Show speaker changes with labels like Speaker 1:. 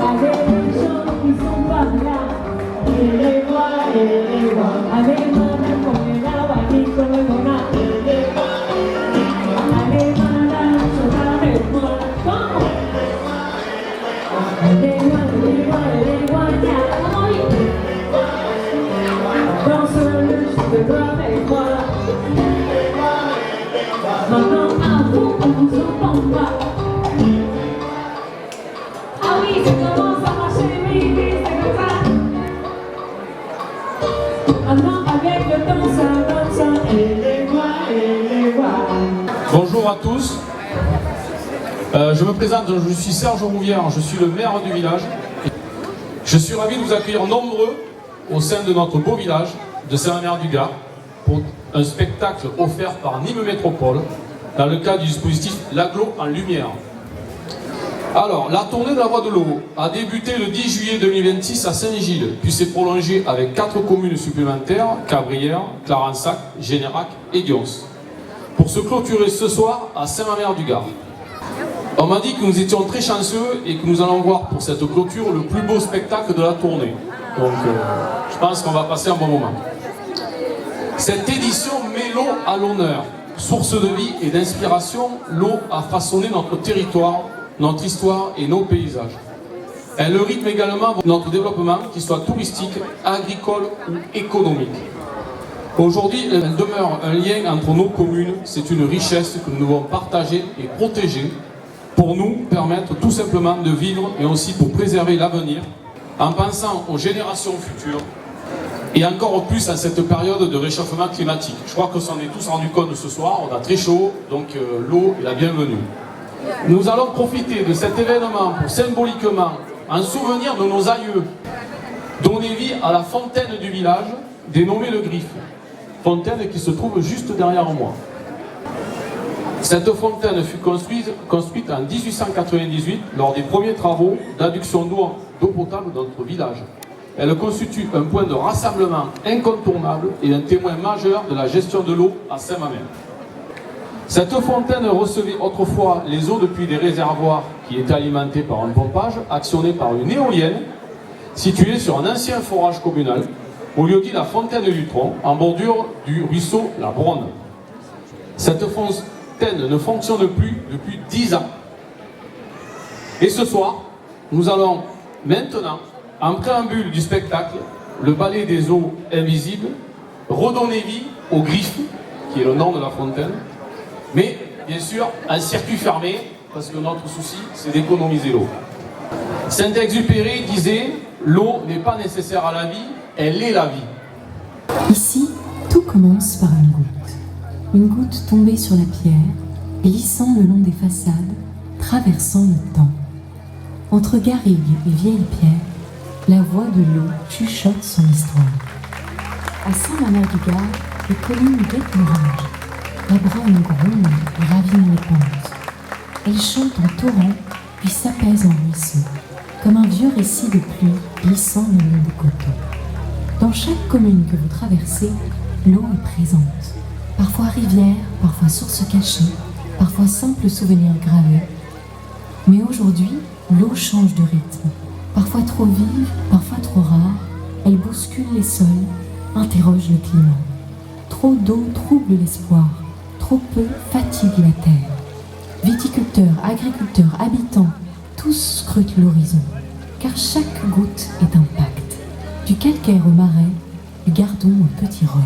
Speaker 1: avec les gens qui sont pas là. Et les voix, avec madame qu'on est là, avec qu'on est là. Allez madame, je t'arrête moi. Les voix, tiens, danseuse, je te dois avec moi. Maintenant, à vous, on vous entend pas. Ah oui, ça commence à marcher, oui, c'est comme ça. Maintenant, avec le temps, ça donne ça. Et les voix.
Speaker 2: Bonjour à tous. Je me présente, je suis Serge Rouvière, je suis le maire du village. Je suis ravi de vous accueillir nombreux au sein de notre beau village de Saint-Mamère-du-Gard pour un spectacle offert par Nîmes Métropole dans le cadre du dispositif L'Agglo en Lumière. Alors, la tournée de la Voix de l'eau a débuté le 10 juillet 2026 à Saint-Gilles, puis s'est prolongée avec 4 communes supplémentaires, Cabrières, Clarensac, Générac et Dions, pour se clôturer ce soir à Saint-Mamère-du-Gard. On m'a dit que nous étions très chanceux et que nous allons voir pour cette clôture le plus beau spectacle de la tournée. Donc, je pense qu'on va passer un bon moment. Cette édition met l'eau à l'honneur. Source de vie et d'inspiration, l'eau a façonné notre territoire, notre histoire et nos paysages. Elle rythme également notre développement, qu'il soit touristique, agricole ou économique. Aujourd'hui, elle demeure un lien entre nos communes. C'est une richesse que nous devons partager et protéger pour nous permettre tout simplement de vivre et aussi pour préserver l'avenir en pensant aux générations futures et encore plus à cette période de réchauffement climatique. Je crois qu'on s'en est tous rendu compte ce soir, on a très chaud, donc l'eau est la bienvenue. Nous allons profiter de cet événement pour symboliquement, en souvenir de nos aïeux, donner vie à la fontaine du village, dénommée le Griffe. Fontaine qui se trouve juste derrière moi. Cette fontaine fut construite en 1898 lors des premiers travaux d'adduction d'eau potable dans notre village. Elle constitue un point de rassemblement incontournable et un témoin majeur de la gestion de l'eau à Saint-Mamère. Cette fontaine recevait autrefois les eaux depuis des réservoirs qui étaient alimentés par un pompage actionné par une éolienne située sur un ancien forage communal au lieu dit la fontaine du Tron, en bordure du ruisseau La Bronne. Cette fontaine ne fonctionne plus depuis 10 ans. Et ce soir, nous allons maintenant, en préambule du spectacle, le ballet des eaux invisibles, redonner vie au Griffe, qui est le nom de la fontaine, mais bien sûr un circuit fermé, parce que notre souci, c'est d'économiser l'eau. Saint-Exupéry disait « L'eau n'est pas nécessaire à la vie, elle est la vie ».
Speaker 3: Ici, tout commence par une goutte. Une goutte tombée sur la pierre, glissant le long des façades, traversant le temps. Entre garrigues et vieilles pierres, la voix de l'eau chuchote son histoire. À Saint-Mamère-du-Gard, les collines guettent l'orage. La Bronne gronde et ravine les pentes. Elle chante en torrent, puis s'apaise en ruisseau, comme un vieux récit de pluie glissant le long des coteaux. Dans chaque commune que vous traversez, l'eau est présente. Parfois rivière, parfois source cachée, parfois simple souvenir gravé. Mais aujourd'hui, l'eau change de rythme. Parfois trop vive, parfois trop rare, elle bouscule les sols, interroge le climat. Trop d'eau trouble l'espoir, trop peu fatigue la terre. Viticulteurs, agriculteurs, habitants, tous scrutent l'horizon, car chaque goutte est un pacte. Du calcaire au marais, du gardon au petit rhum.